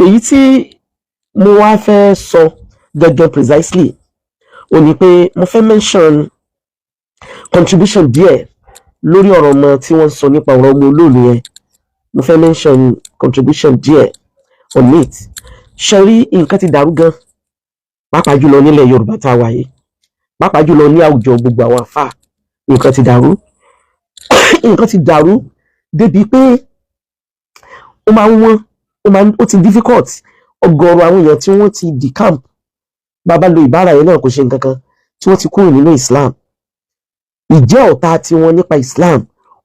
èyí tí mo wá fẹ́ sọ gangan precisely ó ní pé mo fẹ́ mention contribution díẹ̀ lórí ọ̀rọ̀ ọmọ tí wọ́n sọ nípa ọ̀rọ̀ ọmọ Oloolu yẹn. Mo fẹ́ mention contribution díẹ̀ on it. Ṣé rí nǹkan ti dàrú gan pàápàá jùlọ nílẹ̀ Yorùbá tá a wà yìí, pàápàá jùlọ ní àwùjọ gbogbo àwọn àfáà. Nǹkan ti dàrú nǹkan ti dàrú débi pé ó máa ń wọ́n ó ti difficult. Ọ̀gọ̀rọ̀ àwọn èèyàn tí wọ́n ti decamp, bàbá lo ìbára yẹn náà kò ṣe nǹkan kan, tí wọ́n ti kúrò nínú Islam. Ìjẹ́ ọ̀tá tí wọ́n nípa Islam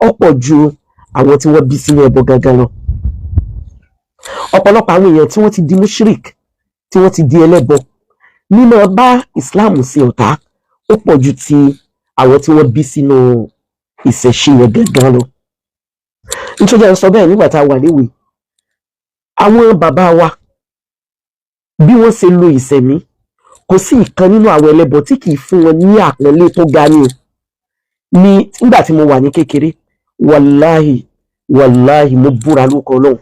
ọ̀pọ̀ ju àwọn tí wọ́n bí sínú ẹbọ gangan lọ. Ọ̀pọ̀lọpọ̀ àwọn èèyàn tí wọ́n ti di mushrik, tí wọ́n ti di ẹlẹ́bọ, nínú bá Islam ṣe ọ̀tá ó pọ̀ ju ti àwọn tí wọ́n bí sínú ìṣẹ̀ṣe yẹn gangan lọ. Nítorí à ń sọ bẹ́ẹ̀ nígbà tá a wà léwe, àwọn bàbá wa bí wọ́n ṣe lo ìṣẹ̀mí, kò sí ìkan nínú àwọn ẹlẹ́bọ tí kì í fún wọn ní àpọ́nlé tó ga ní o. Ní nígbà tí mo wà ní kékeré, wàláhì mo búra lórúkọ Ọlọ́run,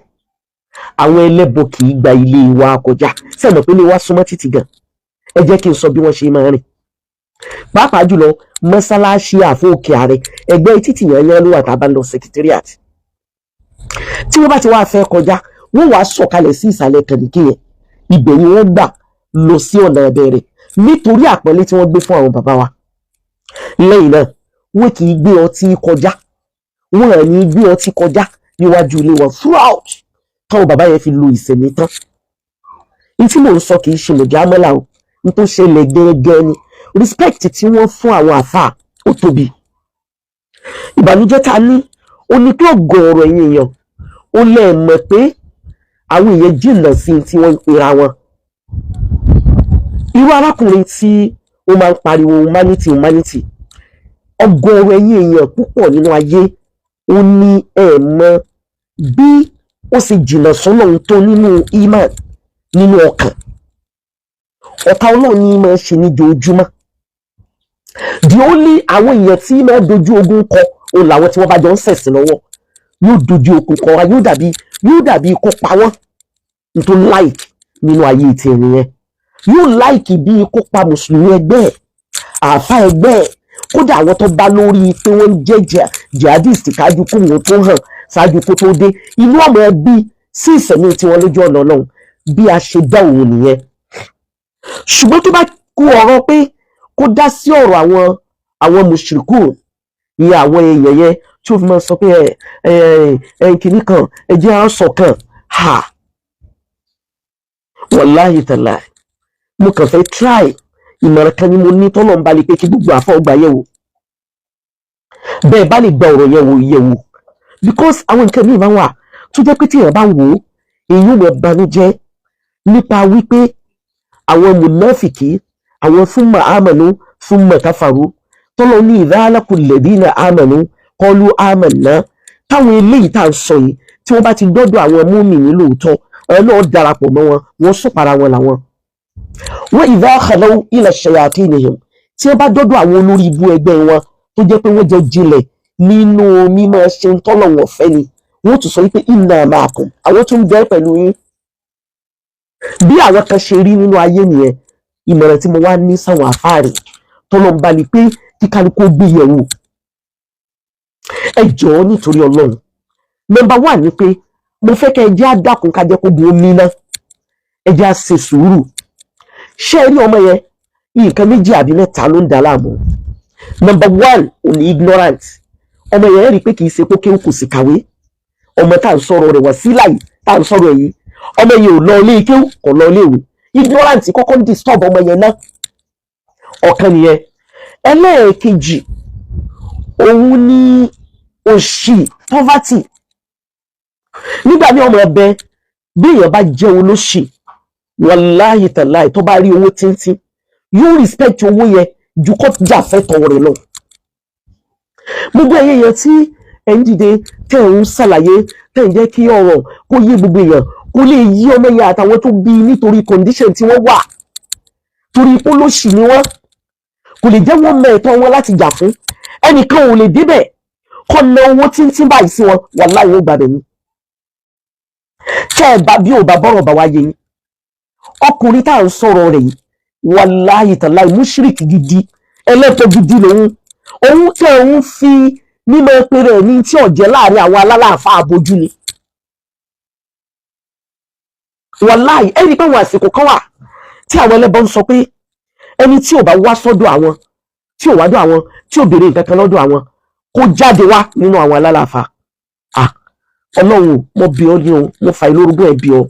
àwọn ẹlẹ́bọ kì í gba ilé wa kọjá. Sẹ́mi pé ilé wa súnmọ́ títì gan. Ẹ jẹ́ kí n sọ bí wọ́n ṣe máa rìn. Pàápàá jùlọ mọ́sálásí àfọ̀òkè ààrẹ ẹgbẹ́ títì yẹn ló wà tá a bá ń lọ secretariat. Tí wọ́n bá ti wá fẹ́ kọjá, wọ́n wá sọ̀kalẹ̀ sí ìsàlẹ̀ kànìkì yẹn, ibẹ̀ ni wọ́n gbà lọ sí ọ̀nà ẹ̀bẹ̀rẹ̀ nítorí àpọ́nlé tí wọ́n gbé fún àwọn bàbá wa. Lẹ́yìn náà wọ́n kì í gbé ọtí kọjá, wọ́n à ní gbé ọtí kọjá níwájú ilé wọn throughout táwọn bàbá yẹn fi lo ìṣẹ̀mí tán. Ní tí mò ń sọ kì í ṣe mọ̀jámọ́lá o, ní tó ṣẹlẹ̀ gẹ́gẹ́ ni. Respect tí wọ́n fún àwọn àfáà ó tóbi. Ìbànújẹ́ ta ní ó ní pé ọ̀gọ̀ọ̀rọ̀ ẹ̀yin èèyàn ó lè mọ̀ pé àwọn èèyàn jìnnà sí tí wọ́n ń pera wọn. Irú arákùnrin tí ó máa ń pariwo humanity, ọ̀gọ̀ọ̀rọ̀ ẹ̀yin èèyàn púpọ̀ nínú ayé ó ní ẹ̀ mọ̀ bí ó sì jìnnà sọ́nà tó nínú iman, nínú ọkàn. Ọ̀tá Ọlọ́run ní máa ṣe ní ojoojúmọ́. The only àwọn èèyàn tí máa dojú ogun kọ òun làwọn tí wọ́n bá jọ ń ṣẹ̀sìn lọ́wọ́. Yóò dojú ogun kọ wa, yóò dàbí kó pa wọ́n nítorí like nínú ayé ti ẹnìyẹn. Yóò like bí kó pa mùsùlùmí ẹgbẹ́ ẹ̀, àáfà ẹgbẹ́ ẹ̀, kódà àwọn tó bá lórí pé wọ́n jẹ́ jihadist kájú kó wọn tó hàn ṣáájú kó tó dé. Inú ọmọ ẹbí sí ìsẹ̀mí tí wọ́n lójú ọ̀nà Ọlọ́run bí a ṣe dá òun nìyẹn. Ṣùgbọ́n tó bá kú ọ̀rọ̀ pé kó dá sí ọ̀rọ̀ àwọn mùṣírikù, ìyẹn àwọn èèyàn yẹn tí ó fi máa sọ pé kìíní kan ẹjẹ́ á sọ kan wàláhì tàláhì mo kàn fẹ́ try ìmọ̀ràn kan ni mo ní tọ́lọ̀ ń balẹ̀ pé kí gbogbo àfọ̀gbà yẹ̀ wò. Bẹ́ẹ̀ bá lè gba ọ̀rọ̀ yẹ̀ wò because àwọn nǹkan mìíràn máa wà tó jẹ́ pé tí èèyàn bá wò ó èyí ò mọ̀ banújẹ́ nípa wípé àwọn mùnáfìkì, àwọn thumma amanu thumma kafaru, tọ́lọ́ ní idha laqul ladina amanu qalu amanna. Táwọn eléyìí tá à ń sọ yìí tí wọ́n bá ti dọ́dọ̀ àwọn mùmínì lóòótọ́ ọ̀rọ̀ náà darapọ̀ mọ́ wọn, wọ́n sọ̀para wọn làwọn. Wa idha khalaw ila shayatinihim, tí wọ́n bá dọ́dọ̀ àwọn olórí ibú ẹgbẹ́ wọn tó jẹ́ pé wọ́n jẹ́ jinlẹ̀ nínú mímọ́ ṣe ń tọ́lọ̀ wọn fẹ́ ni, wọ́n tún sọ wípé inna ma'akum, àwọn tó ń bẹ pẹ̀lú yín. Bí àwọn kan ṣe rí nínú ayé nìyẹn. Ìmọ̀ràn tí mo wá ní sáwọn àfáàrí tọ́lọ́ ń bá ní pé kí kálukú gbé yẹ̀wò. Ẹ jọ̀ọ́ nítorí Ọlọ́run. Number 1 ni pé mo fẹ́ kẹ́ ẹ jẹ́ àdàkùn ká jẹ́ kó bu omi náà. Ẹ jẹ́ á ṣe sùúrù. Ṣé ẹ rí ọmọ yẹn? Nǹkan méjì àbí mẹ́ta ló ń dà láàmú. Number 1 ò ní ignorant. Ọmọ yẹn rí pé kì í ṣe pé kí n kò sì kàwé. Ọmọ tá à ń sọ̀rọ̀ rẹ̀ Wasila yìí tá à ń sọ̀rọ̀ yìí. Ọmọ yẹn ò lọ ilé kéwú, kò lọ ilé ìwé. Ignorant kọ́kọ́ ń disturb ọmọ yẹn náà. Ọ̀kan nìyẹn. Ẹlẹ́ẹ̀kejì òun ni òṣì, poverty. Nígbà ní ọmọ ẹbẹ bí èèyàn bá jẹ́ olóṣì, wàláhì tàláhì tó bá rí owó tíntín yóò respect owó yẹn ju kó jà fẹ́tọ̀ rẹ̀ lọ. Gbogbo ẹ̀yẹ yẹn tí ẹ̀ ń dìde tẹ̀ ń ṣàlàyé tẹ̀ ń jẹ́ kí ọ̀rọ̀ kó yé gbogbo èèyàn, kó lè yí ọmọ yẹn àtàwọn tó bí nítorí condition tí wọ́n wà, torí pé olóṣì ni wọ́n, kò lè jẹ́ wọ́n mẹ́ẹ̀tọ́ wọn láti jà fún. Ẹnìkan ò lè débẹ̀ kọ́ na owó tíntín báyìí sí wọn, wàláhì ó gbàbẹ̀ ni. tẹ́ ẹ bá bí ò bá bọ́rọ̀ bá wáyé yín ọkùnrin tá à ń sọ̀rọ̀ rẹ̀ yìí wàláhì tàláhì mushrik gidi ẹlẹ́tọ̀ gidi lòun òun tẹ́ òun fi mímọ̀ pé rẹ̀ ní tí ọ̀jẹ́ láàrin àwọn alálàáfà àbójú ni wàláhì ẹni pé àwọn àsìkò kan wà tí àwọn ẹlẹ́bọ ń sọ pé ẹni tí ò bá wá sọ́dọ̀ àwọn tí ò wádọ̀ àwọn tí ò béèrè nǹkan kan lọ́dọ̀ àwọn kó jáde wá nínú àwọn alálàáfà ọlọ́run mo bí ọ ní o mo fà ìlórúgbó ẹ̀ bí ọ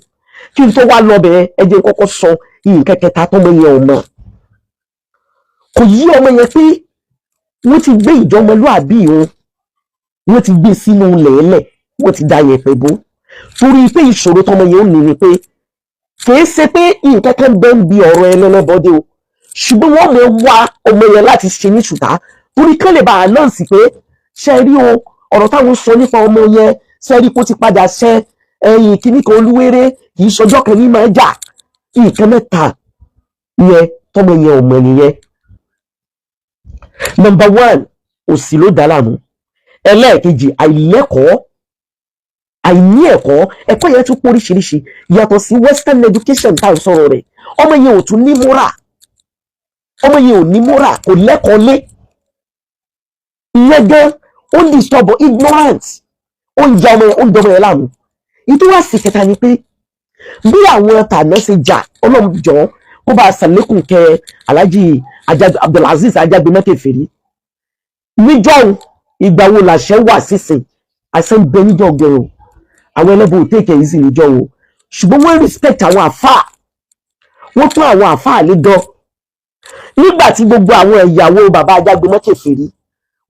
kí n tó wá lọ bẹ̀ẹ́ ẹ jẹ́ kọ́kọ́ sọ nǹkan kẹta tọ́mọ yẹn ọmọ kò yí ọmọ yẹn pé wọ́n ti gbé ìjọmọlúàbí òun wọ́n ti gbé sínú lẹ̀ẹ́lẹ̀ wọ́n ti da yẹ̀pẹ̀ bó torí pé ìṣòro tọ́mọ yẹn ò ní ni pé kìí ṣe pé nǹkan kan bẹ́ẹ̀ ń bi ọ̀rọ̀ ẹlẹ́lẹ́bọdé o ṣùgbọ́n wọ́n mọ̀ wá ọmọ yẹn láti ṣe ní ṣùtá torí kán lè bá a náà sí pé ṣe rí o ọ̀rọ̀ táwọn sọ nípa ọmọ yẹn ṣe rí kó ti padà ṣẹ ẹ̀yìn kíní kan olúwéré kì í ṣọjọ́ kan ní máa jà nǹkan mẹ́ta yẹn tọ́mọ yẹn ọmọ nìyẹn. Number 1 òsì ló dá láàmú ẹlẹ́ẹ̀kejì àìlẹ́kọ̀ọ́ àìní ẹ̀kọ́ yẹn tún pọ̀ oríṣiríṣi yàtọ̀ sí western education tá à ń sọ̀rọ̀ rẹ̀ ọmọ yẹn ò tún ní moral ọmọ yẹn ò ní moral kò lẹ́kọ̀ọ́ lé ìyẹn gan ó disturb ignorance ó ń jẹ ọmọ yẹn láàmú ìtúwà sí kẹta ni pé bí àwọn tàná ṣe jà ọlọ́mọjọ́ kó bá a sàlékùn kẹ Alhaji Abdulaziz Ajagbemekeferi níjọ́ ìgbà wo làṣẹ wà sísìn àṣẹ ń bẹ níjọ́ gẹ̀rọ àwọn ẹlẹ́bù tèkè yìí sì níjọ́ o ṣùgbọ́n wọ́n respect àwọn àfáà wọ́n tún àwọn àfáà lé gan nígbà tí gbogbo àwọn ìyàwó bàbá Ajagbemekeferi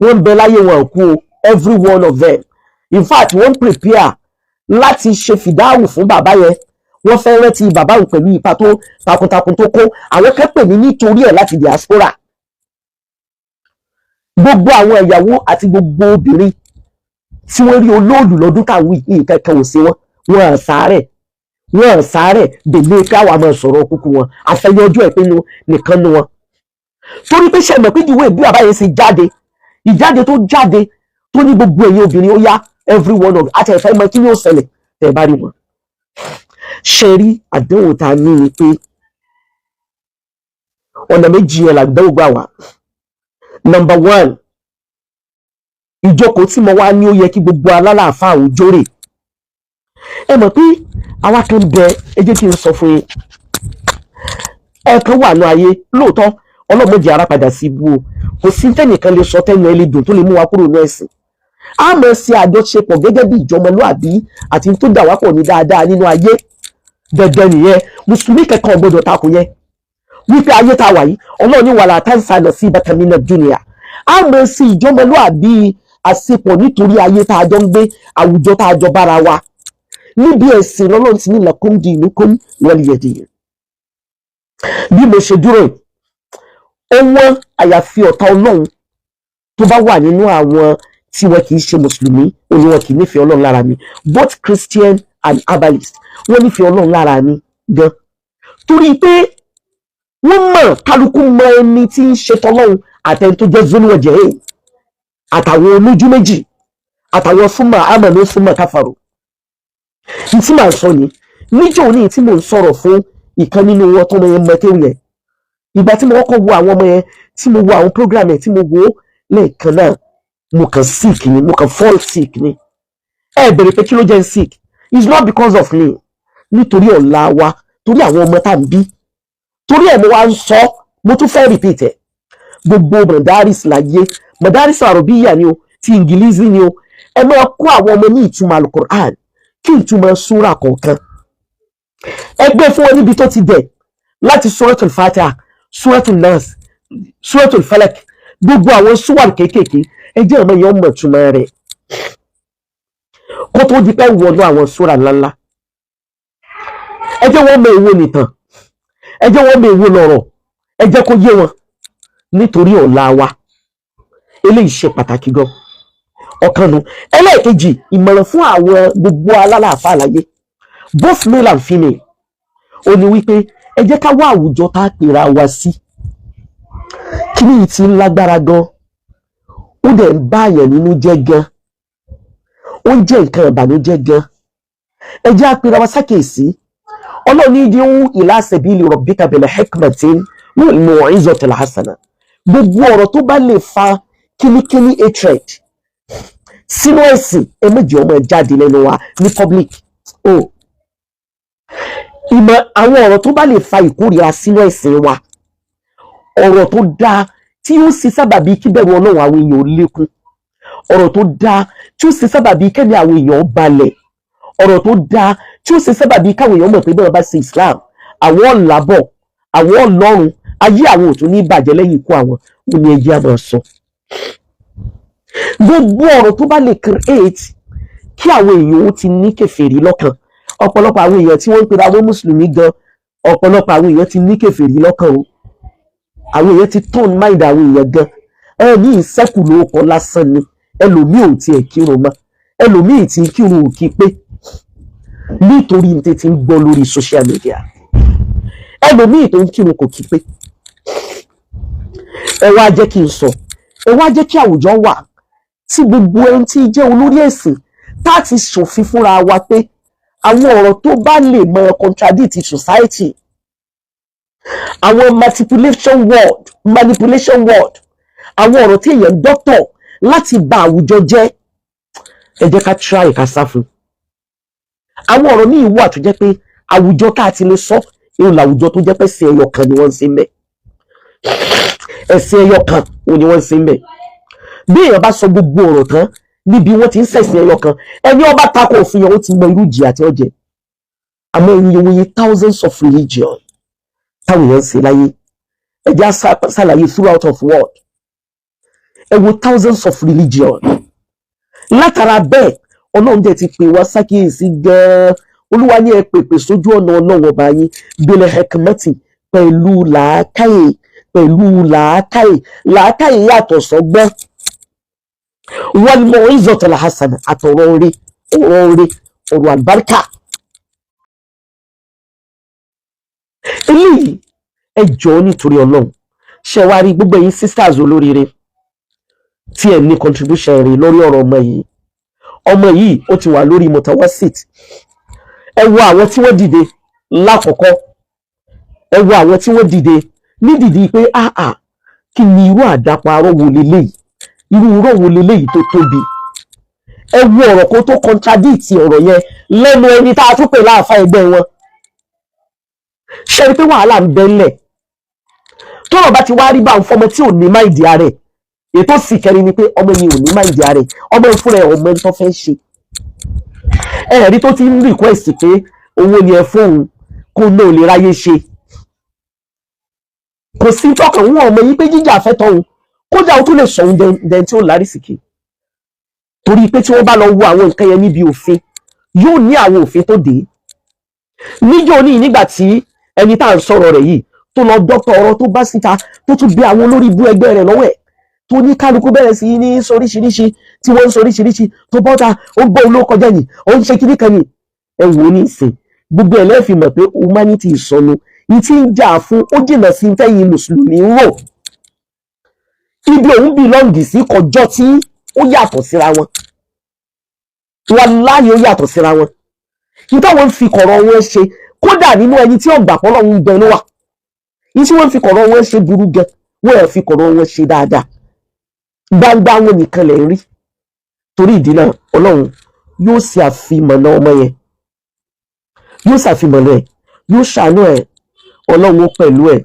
wọ́n ń bẹ láyé wọn kú o every one of them in fact wọ́n prepare láti ṣe fìdáhùn fún bàbá yẹn wọ́n fẹ́ rántí bàbá òun pẹ̀lú ipa tó takuntakun tó kó àwọn kan pè ní nítorí ẹ̀ láti diaspora gbogbo àwọn ìyàwó àti gbogbo obìnrin tí wọ́n rí Oloolu lọ́dún táwọn nǹkan kan ò sí wọn ò sáré délé káwa máa sọ̀rọ̀ kúkú wọn àfẹyọjú ẹ̀ pinnu nìkan nu wọn torí pé ṣe mọ̀ pé ìwé bí bàbá yẹn ṣe ìjáde tó jáde tó ní gbogbo ẹ̀yin obìnrin ó yá every one of àti ẹ̀fẹ́ mọ kí ni ó ṣẹlẹ̀ tẹ̀ bá rí wọn ṣe rí àdéhùn tá a ní ni pé ọ̀nà méjì yẹn làdéhùn gbà wá. Number 1 ìjókòó tí mo wá ní ó yẹ kí gbogbo alálàáfà àwùjọ rè ẹ mọ̀ pé àwa kan bẹ ẹ jẹ́ kí n sọ fún yín ẹ̀ẹ̀kan wà ní ayé lóòótọ́ ọlọ́mọdé ara padà sí ibú o kò sí tẹ́nìkan lè sọ tẹ́nu ẹ lè dùn tó lè mú wa kúrò ní ẹ̀sìn a mọ̀ sí àjọṣepọ̀ gẹ́gẹ́ bí ìjọmọlúàbí àti tó dà wá pọ̀ ní dáadáa nínú ayé dandan nìyẹn mùsùlùmí kẹ́kọ̀ọ́ gbọ́dọ̀ takò yẹn wípé ayé tá a wà yìí ọlọ́run ní wàhálà táǹsà lọ sí ibàtà nínú dúnìyà a mọ̀ sí ìjọmọlúàbí àṣepọ̀ nítorí ayé tá a jọ ń gbé àwùjọ tá a jọ bára wa níbi ẹ̀sìn lọ́lọ́run ti ní lakum dinukum waliyadin bí mo ṣe dúró owó àyàfi ọ̀tá ọlọ́run tó bá wà nínú àwọn tí wọn kì í ṣe mùsùlùmí òní wọn kì í nífẹ̀ẹ́ ọlọ́run lára mi both Christian and herbalist wọ́n nífẹ̀ẹ́ ọlọ́run lára mi gan torí pé wọ́n mọ̀ kálukú mọ ẹni tí ń ṣe tọ́lọ́run àtẹni tó jẹ́ zolúwẹ̀jẹ̀ ẹ̀ àtàwọn olójú méjì àtàwọn súnmọ́ àmọ̀lé súnmọ́ káfàrò tí màá sọ ni níjọ́ ní tí mò ń sọ̀rọ̀ fún ìkan nínú wọn tó mọ yẹn mẹ́tẹ́rù yẹn ìgbà tí mo kọ́kọ́ wo àwọn ọmọ yẹn tí mo wo àwọn program yẹn tí mo wo lẹ́ẹ̀kan náà mo kàn sick ni mo kàn fall sick ni ẹ bẹ̀rẹ̀ pé kí ló jẹ́ sick it's not because of me nítorí ọ̀la wa torí àwọn ọmọ tá à ń bí torí ẹ̀ mo wá ń sọ mo tún fẹ́ repeat ẹ̀ gbogbo mọ̀dáris láyé mọ̀dáris àròbíyà ni o ti ìngìlísì ni o ẹ máa kó àwọn ọmọ ní ìtumọ̀ alukur'an kí ìtumọ̀ súra kọ̀ọ̀kan ẹ gbé fún wọn níbi tó ti dẹ̀ láti suratul fatiha suratul nas suratul falak gbogbo àwọn súwàrì kéékèèké ẹ jẹ́ ọmọ yẹn mọ̀ ìtumọ̀ rẹ̀ kó tó di pé wọnú àwọn súra ńláńlá ẹ jẹ́ wọ́n mọ èwo nìtàn ẹ jẹ́ wọ́n mọ èwo lọ̀rọ̀ ẹ jẹ́ kó yé wọn nítorí ọ̀la wa eléyìí ṣe pàtàkì gan ọ̀kan nu ẹlẹ́ẹ̀kejì ìmọ̀ràn fún àwọn gbogbo alálàáfà láyé both male and female ó ní wípé ẹ jẹ́ ká wá àwùjọ tá a pèrà wá sí kí ni ti ń lágbára gan ó dẹ̀ ń bá àyàn nínú jẹ́ gan ó ń jẹ́ nǹkan ìbànújẹ́ gan ẹ jẹ́ àpèrè wa sákèsí ọlọ́run ní ìdíhùn ila sabili rabbika bil hikmatin wal mau'izatil hasana gbogbo ọ̀rọ̀ tó bá lè fa kíníkíní hatred sínú ẹ̀sìn ẹ méjì ọmọ ẹ jáde lẹ́nu wa ní public ìmọ̀ àwọn ọ̀rọ̀ tó bá lè fa ìkórìíra sínú ẹ̀sìn wa ọ̀rọ̀ tó dáa tí ó sì sábàbí kíbẹ̀rù ọlọ́run àwọn èèyàn lékún ọ̀rọ̀ tó dáa tí ó sì sábàbí kẹ́ni àwọn èèyàn balẹ̀ ọ̀rọ̀ tó dáa tí ó sì sábàbí káwọn èèyàn mọ̀ pé bẹ́ẹ̀ bá ṣe Islam àwọn ọ̀làbọ̀ àwọn ọlọ́run ayé àwọn ò tún ní bàjẹ́ lẹ́yìn ikú àwọn ò ní ẹjẹ́ àmọ́ sọ. gbogbo ọ̀rọ̀ tó bá lè create kí àwọn èèyàn ó ti ní kèfèrí lọ́kàn ọ̀pọ̀lọpọ̀ àwọn èèyàn tí wọ́n ń pera wọ́n mùsùlùmí gan ọ̀pọ̀lọpọ̀ àwọn èèyàn ti ní kèfèrí lọ́kàn o àwọn èèyàn ti turn mind àwọn èèyàn gan ní ìsẹ́kù lóko lásán ni ẹlòmíì ò tiẹ̀ kírun mọ́ ẹlòmíì tí kírun ò kí pé nítorí ní tètè ń gbọ́ lórí social media ẹlòmíì tó ń kírun kò kí pé ẹ wá jẹ́ kí n sọ ẹ wá jẹ́ kí àwùjọ wà tí gbogbo ẹni tí jẹ́ olórí ẹ̀sìn tá a ti ṣòfin fúnra wa pé àwọn ọ̀rọ̀ tó bá lè mọ contradict society àwọn manipulation word àwọn ọ̀rọ̀ tí èèyàn dọ́tọ̀ láti bà àwùjọ jẹ́ ẹ jẹ́ ká try ká sá fún àwọn ọ̀rọ̀ míì wà tó jẹ́ pé àwùjọ ká ti lè sọ èrò làwùjọ tó jẹ́ pé ẹ̀sìn ẹyọ kan ni wọ́n ń ṣe ń bẹ̀ ẹ̀sìn ẹyọ kan ni wọ́n ń ṣe ń bẹ̀ bí èèyàn bá sọ gbogbo ọ̀rọ̀ tán níbi wọ́n ti ń ṣẹ̀sìn ẹyọ kan ẹni ó bá tako òfin yẹn ó ti mọ irú ìjìyà tí ó jẹ àmọ́ ìyẹ̀wòye thousands of religion táwọn èèyàn ń ṣe láyé ẹ jẹ́ ṣàlàyé throughout of world ẹ wo thousands of religion látara bẹ́ẹ̀ ọlọ́run dẹ̀ ti pè wá sákìyèsí gan-an olúwa ní ẹ pèpè sójú ọ̀nà ọlọ́run ọba yín bil hikmati pẹ̀lú làákàyè yàtọ̀ sọ́gbọ́n wal mau'izatil hasana àtọ̀rọ̀ orí ọ̀rọ̀ àlùbáríkà eléyìí ẹ jọ̀ọ́ nítorí ọlọ́run ṣe wá rí gbogbo ẹ̀yin sisters olóríire tí ẹ ní contribution rẹ̀ lórí ọ̀rọ̀ ọmọ yìí ó ti wà lórí mutawasit ẹ wo àwọn tí wọ́n dìde lákọ̀ọ́kọ́ ẹ wo àwọn tí wọ́n dìde ní dìde pé kí ni irú àdáparọ́ wo leléyìí irú irọ́ wo leléyìí tó tóbi ẹ wo ọ̀rọ̀ kó tó contradict ọ̀rọ̀ yẹn lẹ́nu ẹni tá a tún pè láàfáà ẹgbẹ́ wọn ṣe rí pé wàhálà ń bẹ́ńlẹ̀ tọ́rọ̀ bá ti wá rí bá ń fọmọ tí ò ní máìdí ara ẹ̀ ètò sì kẹrin ni pé ọmọ yìí ò ní máìdí ara ẹ̀ ọmọ ìfúnra ẹ̀ ọmọ tó fẹ́ ṣe ẹ̀rí tó ti ń request pé owó ni ẹ fóun kó náà lè ráyé ṣe kò sí tọkàn wọn ọmọ yìí pé jíjà fẹ́ tọ̀hún kódà ó tún lè sọ ohun dẹni tí ó lárísìkì torí pé tí wọ́n bá lọ wo àwọn nǹkan yẹn níbi òfin yóò ní àwọn òfin tó dé níjọ́ ní nígbà tí ẹni tá à ń sọ̀rọ̀ rẹ̀ yìí tó lọ dọ́kítọ̀ ọ̀rọ̀ tó bá síta tó tún bí àwọn olórí ibú ẹgbẹ́ rẹ̀ lọ́wọ́ ẹ̀ tó ní kálukú bẹ̀rẹ̀ sí ní soríṣiríṣi tí wọ́n ń soríṣiríṣi tó bọ́ta ó gbọ́ olóko jẹ́ ni ó ń ṣe kíní kan ni ẹ wò ó ní ìsìn gbogbo ẹ̀ lẹ́ẹ̀fì mọ̀ pé humanity ìsọnù ní tí ń jà fún ó jìnà sí tẹ́yìn mùsùlùmí ń rò ibi òun bìlọ́ǹgì sí kọjọ́ tí ó yàtọ̀ síra wọn wàláhì ó yàtọ̀ síra wọn nítorí wọ́n fi kọ̀rọ̀ wọn ṣe kódà nínú ẹni tí ọgbà pọ́lọ́ ń bẹ ló wà ní tí wọ́n fi kọ̀rọ̀ wọn ṣe burú gan wọ́n ẹ̀ fi kọ̀rọ̀ wọn ṣe dáadáa gbangba wọn nìkan lè rí torí ìdí náà ọlọ́run yóò ṣe àfimọ̀nà ọmọ yẹn yóò ṣàfimọ̀nà ẹ̀ yóò ṣàánú ẹ̀ ọlọ́run pẹ̀lú ẹ̀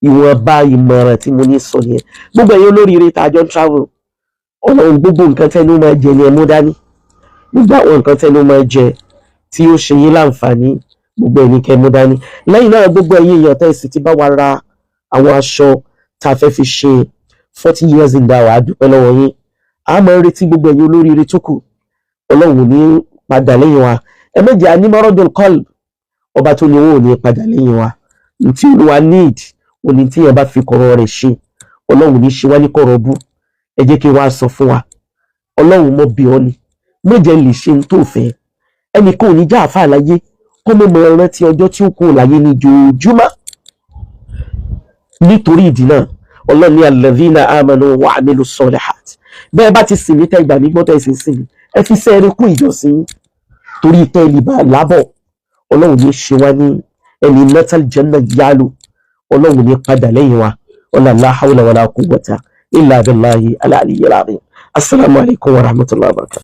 ìwọ̀nba ìmọ̀ràn tí mo ní sọ nìyẹn gbogbo ẹ̀yin olóríire tá a jọ ń travel ọlọ́run gbogbo nǹkan tẹ́nu máa jẹ ni ẹ mú dání gbogbo àwọn nǹkan tẹ́nu máa jẹ tí ó ṣe yín láǹfààní gbogbo ẹni kẹ́ mú dání lẹ́yìn náà gbogbo ẹ̀yin èèyàn tẹ́sí ti bá wa ra àwọn aṣọ tá a fẹ́ fi ṣe 40 years in dawa àdúpẹ́ lọ́wọ́ yín a máa ń retí gbogbo ẹ̀yin olóríire tó kù ọlọ́run ní padà lẹ́yìn wa ẹ méjì anímọ́rọ́dún kọ́ọ̀lù ọba tó ní owó ò ní padà lẹ́yìn wa tí olúwa need òní tí yẹn bá fi kọ̀rọ̀ rẹ̀ ṣe ọlọ́run ní ṣe wá ní kọ̀rọ̀ bú ẹ jẹ́ kí wọ́n á sọ fún wa ọlọ́run mọ́ bí ọ ni méje lè ṣe ń tó fẹ́ ẹnìkan ò ní já àfáà láyé kó mọ̀ mọ́ rántí ọjọ́ tí ó kú láyé ní jòjúmọ́ nítorí ìdí náà ọlọ́run ní alladhina amanu wa amilu salihat bẹ́ẹ̀ bá ti sìn mí tẹ́ ìgbà nígbọ́ tẹ́ ìsìn sìn mí ẹ fi sẹ́ẹ̀rẹ́ kún ìjọsìn torí tẹ́ lè bá lábọ̀ ọlọ́run ní ṣe wá ní ẹni natal janna yálò ọlọ́run ní padà lẹ́yìn wa wala la hawla wala quwwata illa billahi al-aliyyil azim. Assalamu alaikum wa rahmatullahi wa barakatuh.